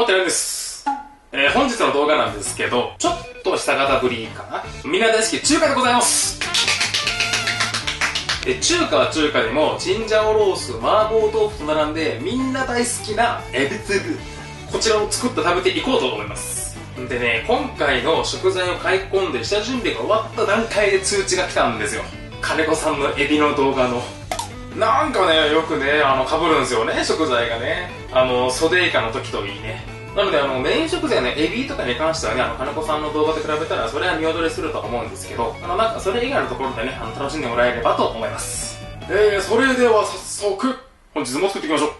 てるんです。本日の動画なんですけど、ちょっと久方ぶりかな。みんな大好き中華でございます。中華は中華でもチンジャオロース、麻婆豆腐と並んでみんな大好きなエビツブ、こちらを作って食べていこうと思います。でね、今回の食材を買い込んで下準備が終わった段階で通知が来たんですよ。金子さんのエビの動画のなんかね、よくね、被るんですよね、食材がね。ソデイカの時といいね。なので、メイン食材ね、エビとかに関してはね、金子さんの動画と比べたら、それは見劣りすると思うんですけど、なんか、それ以外のところでね、楽しんでもらえればと思います。それでは早速、本日も作っていきましょう。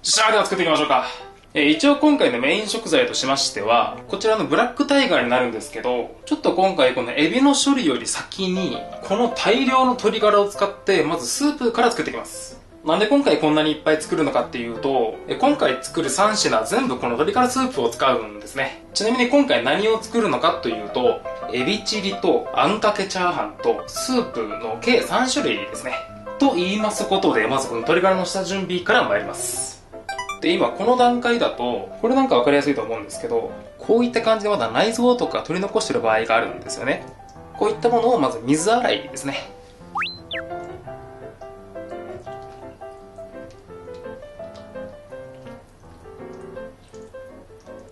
じゃあ、では作っていきましょうか。一応今回のメイン食材としましては、こちらのブラックタイガーになるんですけど、ちょっと今回このエビの処理より先に、この大量の鶏ガラを使って、まずスープから作っていきます。なんで今回こんなにいっぱい作るのかっていうと、今回作る3品全部この鶏ガラスープを使うんですね。ちなみに今回何を作るのかというと、エビチリとあんかけチャーハンとスープの計3種類ですね。と言いますことで、まずこの鶏ガラの下準備から参ります。で、今この段階だと、これなんか分かりやすいと思うんですけど、こういった感じでまだ内臓とか取り残してる場合があるんですよね。こういったものをまず水洗いですね。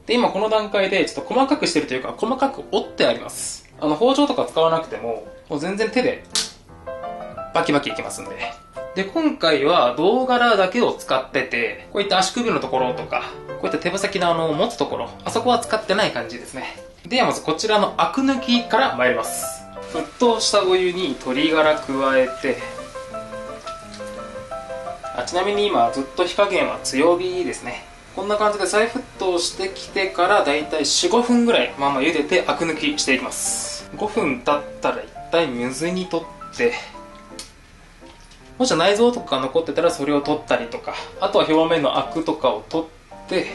で、今この段階でちょっと細かくしてるというか、細かく折ってあります。包丁とか使わなくても、もう全然手でバキバキいきますんで。で、今回は胴柄だけを使ってて、こういった足首のところとか、こういった手羽先の持つところ、あそこは使ってない感じですね。ではまずこちらのアク抜きから参ります。沸騰したお湯に鶏ガラ加えて、ちなみに今ずっと火加減は強火ですね。こんな感じで再沸騰してきてからだいたい 4,5 分ぐらいまま茹でてアク抜きしていきます。5分経ったら一旦水に取って、もし内臓とかが残ってたらそれを取ったりとか、あとは表面のアクとかを取って、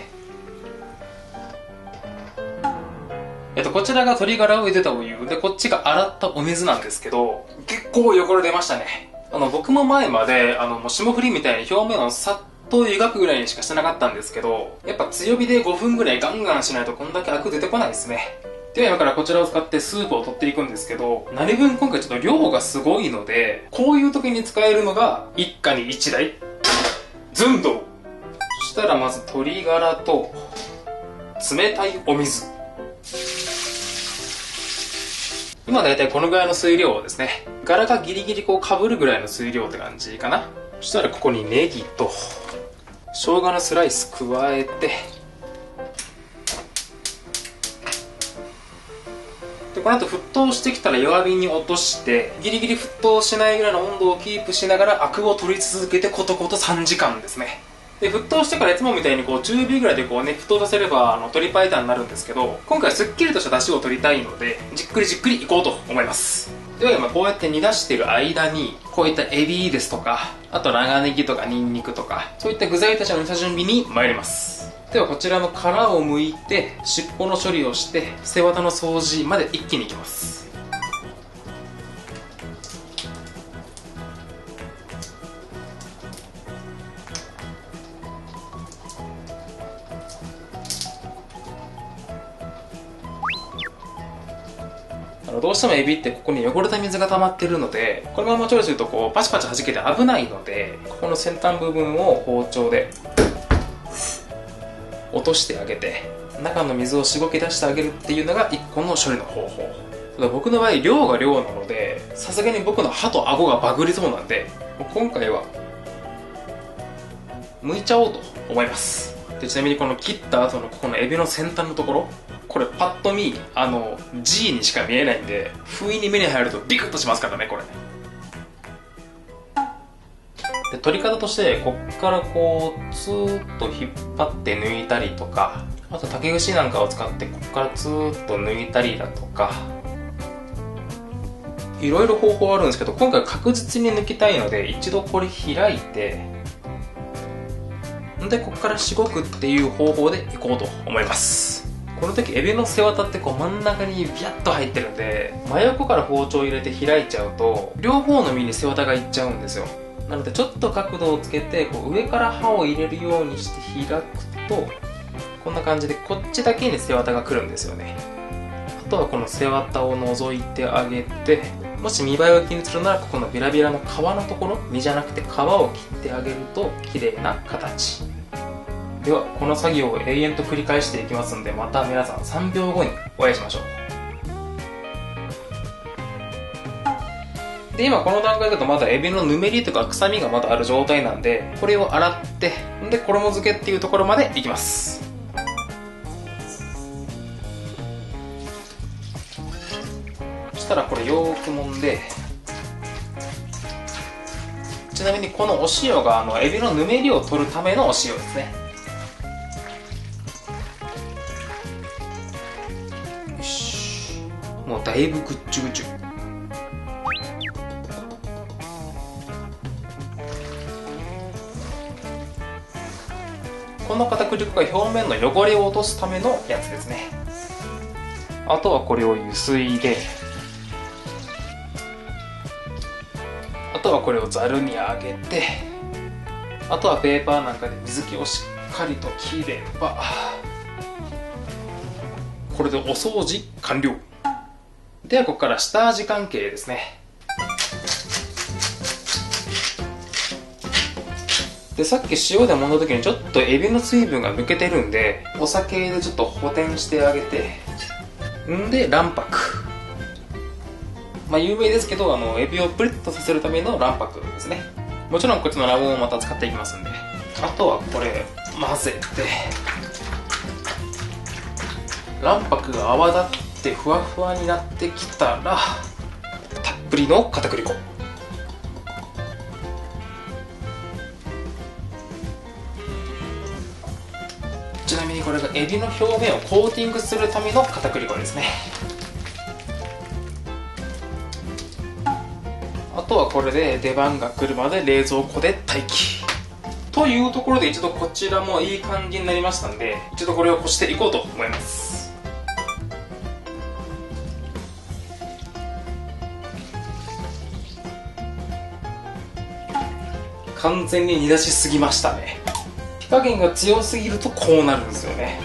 こちらが鶏ガラを茹でたお湯で、こっちが洗ったお水なんですけど、結構汚れ出ましたね。僕も前までもう霜降りみたいに表面をさっと湯がくぐらいにしかしてなかったんですけど、やっぱ強火で5分ぐらいガンガンしないとこんだけアク出てこないですね。では今からこちらを使ってスープを取っていくんですけど、何分今回ちょっと量がすごいので、こういう時に使えるのが一家に一台寸胴。そしたらまず鶏ガラと冷たいお水。今だいたいこのぐらいの水量ですね。ガラがギリギリこう被るぐらいの水量って感じかな。そしたらここにネギと生姜のスライス加えて、でこの後沸騰してきたら弱火に落として、ギリギリ沸騰しないぐらいの温度をキープしながらアクを取り続けてコトコト3時間ですね。で沸騰してからいつもみたいにこう中火ぐらいでこうね沸騰させれば鶏白湯になるんですけど、今回すっきりとした出汁を取りたいのでじっくりじっくりいこうと思います。では今こうやって煮出している間に、こういったエビですとか、あと長ネギとかニンニクとか、そういった具材たちの下準備に参ります。ではこちらの殻を剥いて尻尾の処理をして背わたの掃除まで一気にいきます。どうしてもエビってここに汚れた水が溜まってるので、このまま調理するとこうパチパチ弾けて危ないので、ここの先端部分を包丁で落としてあげて、中の水をしごき出してあげるっていうのが1個の処理の方法。ただ僕の場合量が量なので、さすがに僕の歯と顎がバグりそうなんで、今回は剥いちゃおうと思います。でちなみにこの切った後のここのエビの先端のところ、これパッと見G にしか見えないんで、不意に目に入るとビクッとしますからね、これ。で取り方として、こっからこうツーッと引っ張って抜いたりとか、あと竹串なんかを使ってこっからツーッと抜いたりだとか、いろいろ方法あるんですけど、今回確実に抜きたいので一度これ開いて、でこっからしごくっていう方法でいこうと思います。この時エビの背わたってこう真ん中にビャッと入ってるんで、真横から包丁入れて開いちゃうと両方の身に背わたがいっちゃうんですよ。なのでちょっと角度をつけてこう上から刃を入れるようにして開くと、こんな感じでこっちだけに背わたが来るんですよね。あとはこの背わたを除いてあげて、もし見栄えを気にするならここのビラビラの皮のところ、実じゃなくて皮を切ってあげると綺麗な形。ではこの作業を永遠と繰り返していきますので、また皆さん3秒後にお会いしましょう。で、今この段階だとまだエビのぬめりとか臭みがまだある状態なんで、これを洗って、で衣付けっていうところまでいきます。そしたらこれよーく揉んで、ちなみにこのお塩がエビのぬめりを取るためのお塩ですね。よし、もうだいぶぐっちゅぐちゅ。この片栗粉が表面の汚れを落とすためのやつですね。あとはこれをゆすいで、あとはこれをざるにあげて、あとはペーパーなんかで水気をしっかりと切れば、これでお掃除完了。ではここから下味関係ですね。で、さっき塩で揉んだ時にちょっとエビの水分が抜けてるんで、お酒でちょっと補填してあげて、んで卵白。まあ有名ですけど、エビをプリッとさせるための卵白ですね。もちろんこっちの卵黄もまた使っていきますんで、あとはこれ混ぜて、卵白が泡立ってふわふわになってきたら、たっぷりの片栗粉。ちなみにこれがエビの表面をコーティングするための片栗粉ですね。あとはこれで出番が来るまで冷蔵庫で待機というところで、一度こちらもいい感じになりましたんで、一度これをこしていこうと思います。完全に煮出しすぎましたね。火加減が強すぎるとこうなるんですよね。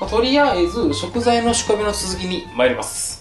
とりあえず食材の仕込みの続きに参ります。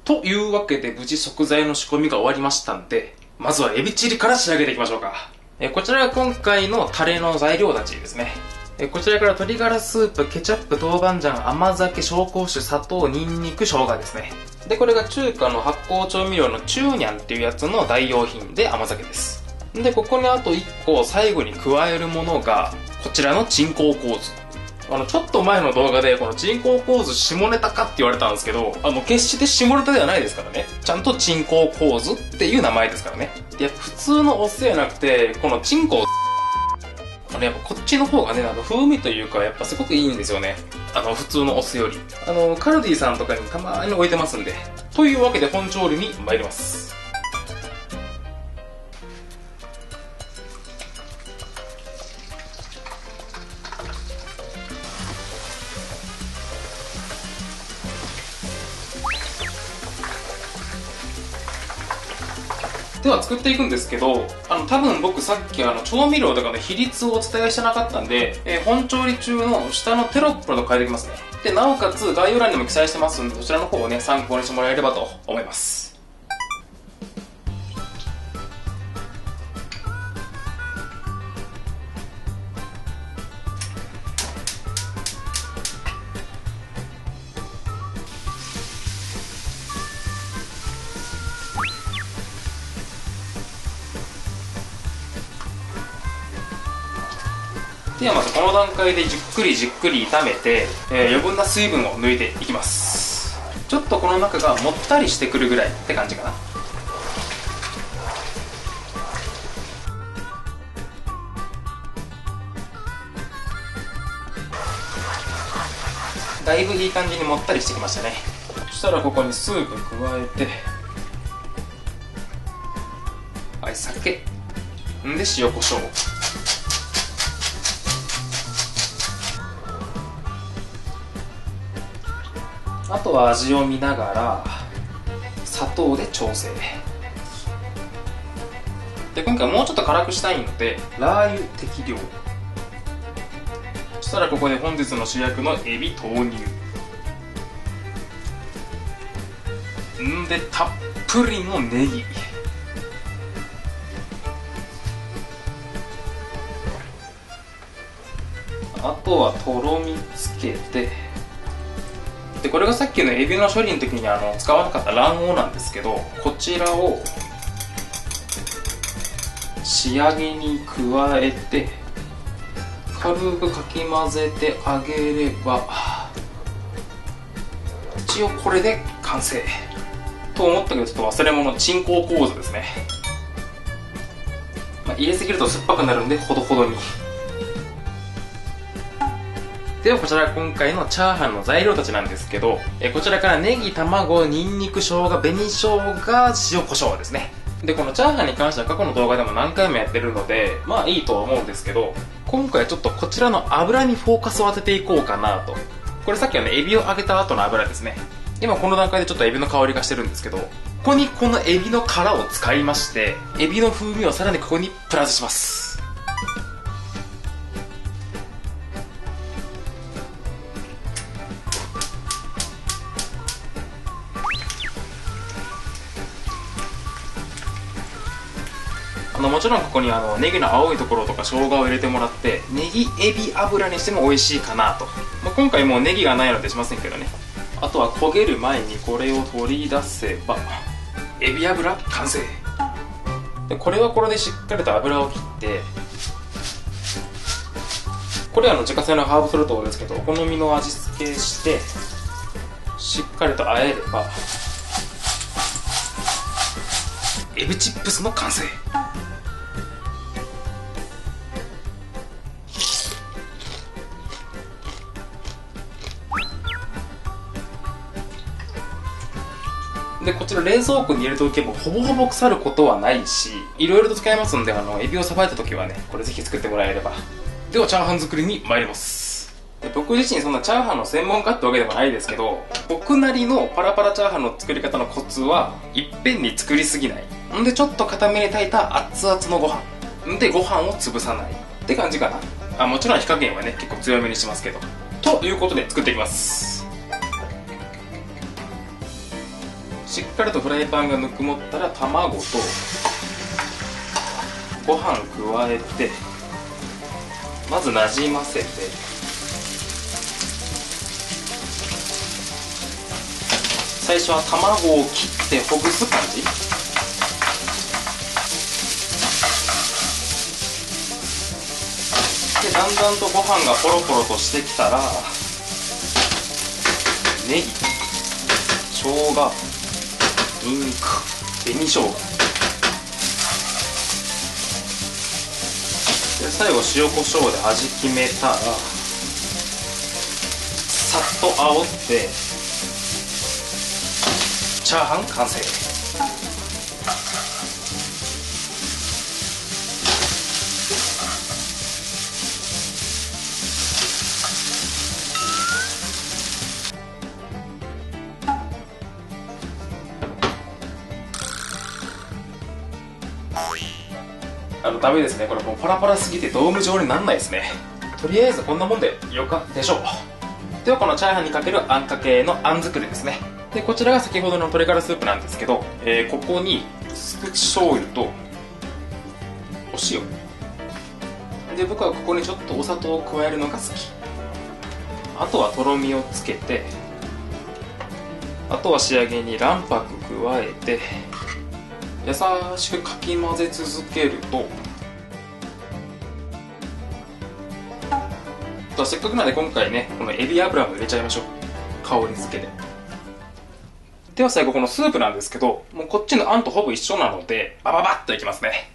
というわけで無事食材の仕込みが終わりましたんで、まずはエビチリから仕上げていきましょうか。こちらが今回のタレの材料たちですね。こちらから鶏ガラスープ、ケチャップ、豆板醤、甘酒、紹興酒、砂糖、ニンニク、生姜ですね。で、これが中華の発酵調味料のチューニャンっていうやつの代用品で甘酒です。で、ここにあと1個最後に加えるものが、こちらの鎮江香酢。ちょっと前の動画で、この鎮江構図下ネタかって言われたんですけど、決して下ネタではないですからね。ちゃんと鎮江構図っていう名前ですからね。で、普通のお酢じゃなくて、この鎮江、やっぱこっちの方がね、風味というか、やっぱすごくいいんですよね。普通のお酢より。カルディさんとかにたまに置いてますんで。というわけで本調理に参ります。では作っていくんですけど、多分僕さっき調味料とかの比率をお伝えしてなかったんで、本調理中の下のテロップなど書いておきますね。で、なおかつ概要欄にも記載してますんで、そちらの方をね、参考にしてもらえればと思います。ではまずこの段階でじっくりじっくり炒めて、余分な水分を抜いていきます。ちょっとこの中がもったりしてくるぐらいって感じかな。だいぶいい感じにもったりしてきましたね。そしたらここにスープ加えて、はい、酒で塩コショウ、あとは味を見ながら砂糖で調整で、今回もうちょっと辛くしたいのでラー油適量。そしたらここで本日の主役のエビ投入。でたっぷりのネギ、あとはとろみつけて、でこれがさっきのエビの処理の時に使わなかった卵黄なんですけど、こちらを仕上げに加えて軽くかき混ぜてあげれば、一応これで完成と思ったけど、ちょっと忘れ物、鎮江構図ですね。入れすぎると酸っぱくなるんでほどほどに。ではこちら今回のチャーハンの材料たちなんですけど、こちらからネギ、卵、ニンニク、生姜、紅生姜、塩コショウですね。でこのチャーハンに関しては過去の動画でも何回もやってるのでまあいいとは思うんですけど、今回はちょっとこちらの油にフォーカスを当てていこうかなと。これさっきエビを揚げた後の油ですね。今この段階でちょっとエビの香りがしてるんですけど、ここにこのエビの殻を使いまして、エビの風味をさらにここにプラスします。もちろんここにネギの青いところとか生姜を入れてもらってネギエビ油にしても美味しいかなと、今回もうネギがないのでしませんけどね。あとは焦げる前にこれを取り出せばエビ油完成で、これはこれでしっかりと油を切って、これは自家製のハーブソルトですけどお好みの味付けしてしっかりと和えればエビチップスの完成。でこちら冷蔵庫に入れておけばほぼほぼ腐ることはないし、いろいろと使えますのでエビをさばいた時はねこれぜひ作ってもらえれば。ではチャーハン作りに参ります。で僕自身そんなチャーハンの専門家ってわけでもないですけど、僕なりのパラパラチャーハンの作り方のコツはいっぺんに作りすぎないんで、ちょっと固めに炊いた熱々のご飯んでご飯を潰さないって感じかな。もちろん火加減はね結構強めにしますけど、ということで作っていきます。しっかりとフライパンがぬくもったら卵とご飯加えてまずなじませて、最初は卵を切ってほぐす感じで、だんだんとご飯がポロポロとしてきたら、ネギ、生姜、ニンニク、紅生姜で、最後塩コショウで味決めたら、さっと煽ってチャーハン完成。ダメですね。これもうパラパラすぎてドーム状になんないですね。とりあえずこんなもんでよかでしょう。ではこのチャーハンにかけるあんかけのあん作りですね。でこちらが先ほどの鶏ガラスープなんですけど、ここに薄口醤油とお塩で、僕はここにちょっとお砂糖を加えるのが好き。あとはとろみをつけて、あとは仕上げに卵白加えて優しくかき混ぜ続けると、せっかくなんで今回ね、このエビ油も入れちゃいましょう。香り付けで。では最後このスープなんですけど、もうこっちのあんとほぼ一緒なのでバババッといきますね。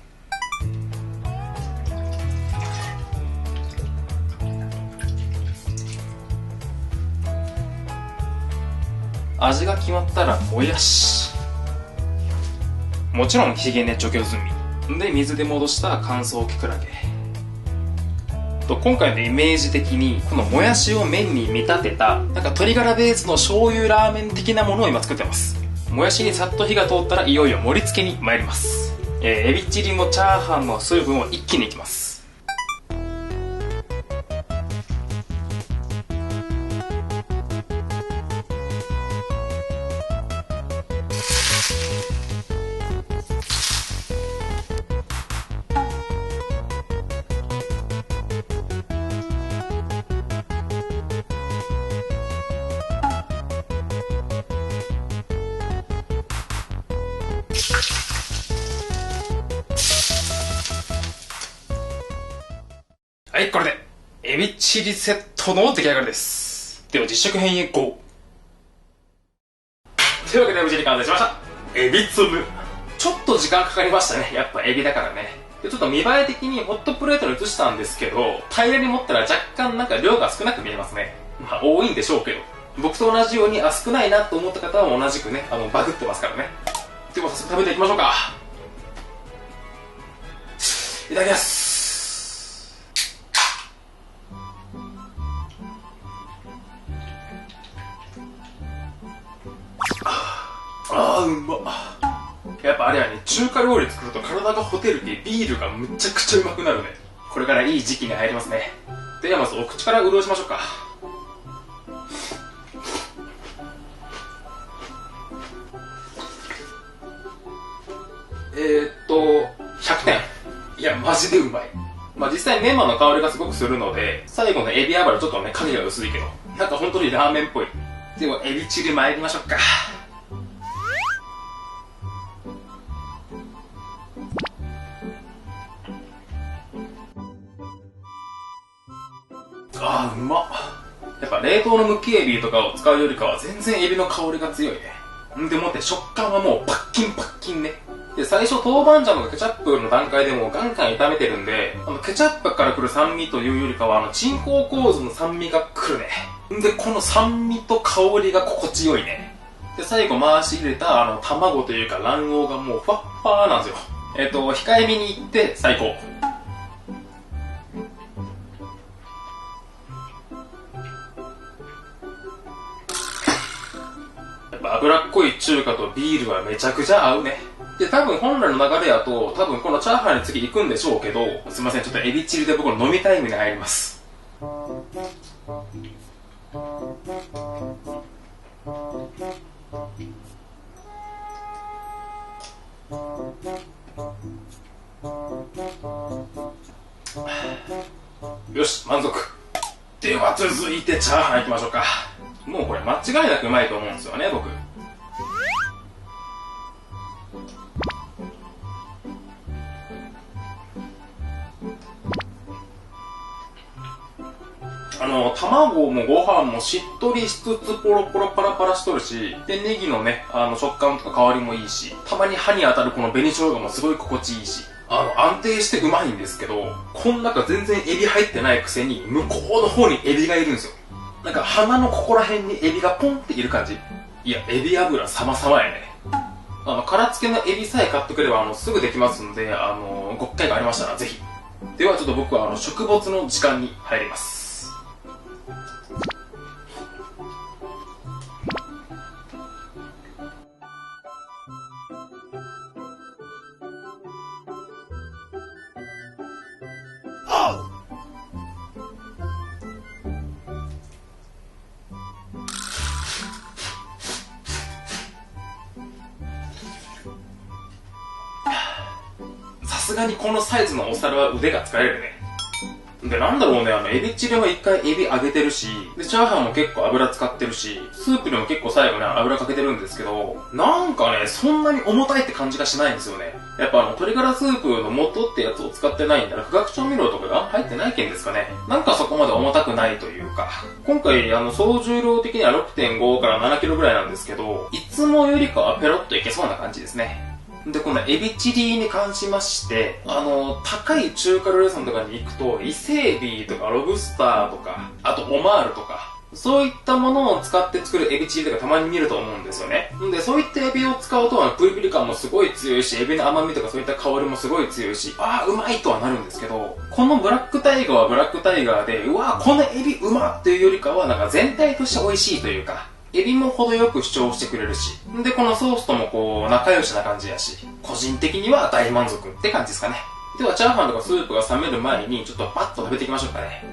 味が決まったらもやし、もちろんひげ根除去済みで、水で戻した乾燥きくらげと、今回のイメージ的にこのもやしを麺に見立てたなんか鶏ガラベースの醤油ラーメン的なものを今作ってます。もやしにさっと火が通ったらいよいよ盛り付けに参ります。エビチリもチャーハンの水分を一気にいきます。はい、これでエビチリセットの出来上がりです。では実食編へ GO。 というわけで無事に完成しました。エビ粒ちょっと時間かかりましたね。やっぱエビだからね。でちょっと見栄え的にホットプレートに移したんですけど、平らに持ったら若干なんか量が少なく見えますね。まあ多いんでしょうけど、僕と同じように少ないなと思った方は同じくね、バグってますからね。では早速食べていきましょうか。いただきます。うまっ。やっぱあれやね、中華料理作ると体がほてるってビールがむちゃくちゃうまくなるね。これからいい時期に入りますね。ではまずお口から潤しましょうか。100点。いやマジでうまい。まあ実際メンマの香りがすごくするので、最後のエビ油ちょっとね影が薄いけど、なんか本当にラーメンっぽい。ではエビチリ参りましょうか。うまっ。やっぱ冷凍のむきエビとかを使うよりかは全然エビの香りが強いね。んでもって食感はもうパッキンパッキンね。で最初豆板醤とかケチャップの段階でもうガンガン炒めてるんで、ケチャップから来る酸味というよりかは鎮江構造の酸味が来るね。んでこの酸味と香りが心地よいね。で最後回し入れた卵というか卵黄がもうふわっふわなんですよ。控えめにいって最高。脂っこい中華とビールはめちゃくちゃ合うね。で、多分本来の流れやと、多分このチャーハンに次行くんでしょうけど、すいません、ちょっとエビチリで僕の飲みタイムに入ります。よし、満足。では続いてチャーハン行きましょうか。もうこれ間違いなくうまいと思うんですよね、僕。卵もご飯もしっとりしつつポロポロパラパラしとるし、で、ネギのね、食感とか香りもいいし、たまに歯に当たるこの紅生姜もすごい心地いいし、安定してうまいんですけど、こん中全然エビ入ってないくせに、向こうの方にエビがいるんですよ。なんか鼻のここら辺にエビがポンっている感じ。いや、エビ油様々やね。殻付けのエビさえ買ってくれば、すぐできますんで、ご機会がありましたらぜひ。ではちょっと僕は食没の時間に入ります。さすがにこのサイズのお皿は腕が疲れるね。で、なんだろうね、エビチリも一回エビ揚げてるし、で、チャーハンも結構油使ってるし、スープにも結構最後ね、油かけてるんですけど、なんかね、そんなに重たいって感じがしないんですよね。やっぱ鶏ガラスープの素ってやつを使ってないんだら、化学調味料とかが入ってないけんですかね。なんかそこまで重たくないというか、今回、総重量的には 6.5 から7キロぐらいなんですけど、いつもよりかはペロッといけそうな感じですね。で、このエビチリに関しまして、高い中華料理屋さんとかに行くと、伊勢エビとかロブスターとか、あとオマールとか、そういったものを使って作るエビチリとかたまに見ると思うんですよね。で、そういったエビを使うと、プリプリ感もすごい強いし、エビの甘みとかそういった香りもすごい強いし、ああ、うまいとはなるんですけど、このブラックタイガーはブラックタイガーで、うわこのエビうまっていうよりかは、なんか全体として美味しいというか、エビも程よく主張してくれるし、で、このソースともこう、仲良しな感じやし、個人的には大満足って感じですかね。では、チャーハンとかスープが冷める前に、ちょっとパッと食べていきましょうかね。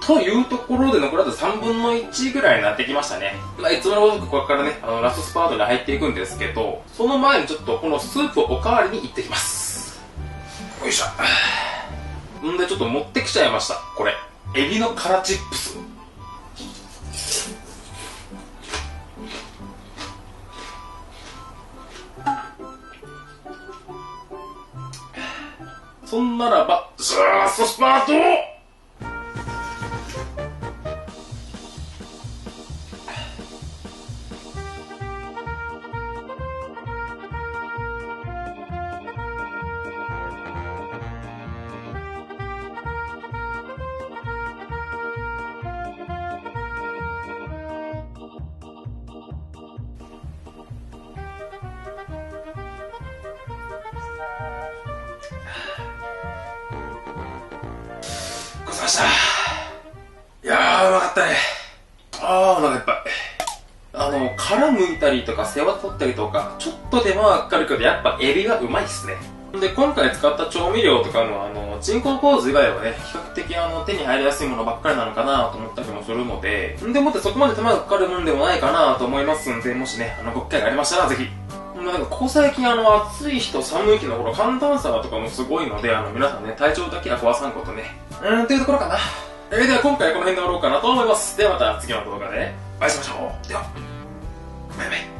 というところで残らず3分の1ぐらいになってきましたね。まあ、いつものごとくここからね、ラストスパートに入っていくんですけど、その前にちょっとこのスープをおかわりに行ってきます。よいしょ。んでちょっと持ってきちゃいました。これ。エビの辛チップス。そんならば、ラストスパートごちそうさまでした。いやー、うまかったね。お腹いっぱい。殻剥いたりとか世話取ったりとか、ちょっと手間はかかるけど、やっぱエビはうまいっすね。で、今回使った調味料とかも、人工構図以外はね、比較的手に入りやすいものばっかりなのかなと思ったりもするので、でもってそこまで手間がかかるもんでもないかなと思いますんで、もしね、ご機会がありましたらぜひ。なんかここ最近暑い日と寒い日の頃寒暖差とかもすごいので、皆さんね、体調だけは壊さんことね。っていうところかな。では今回はこの辺で終わろうかなと思います。ではまた次の動画でお会いしましょう。では、バイバイ。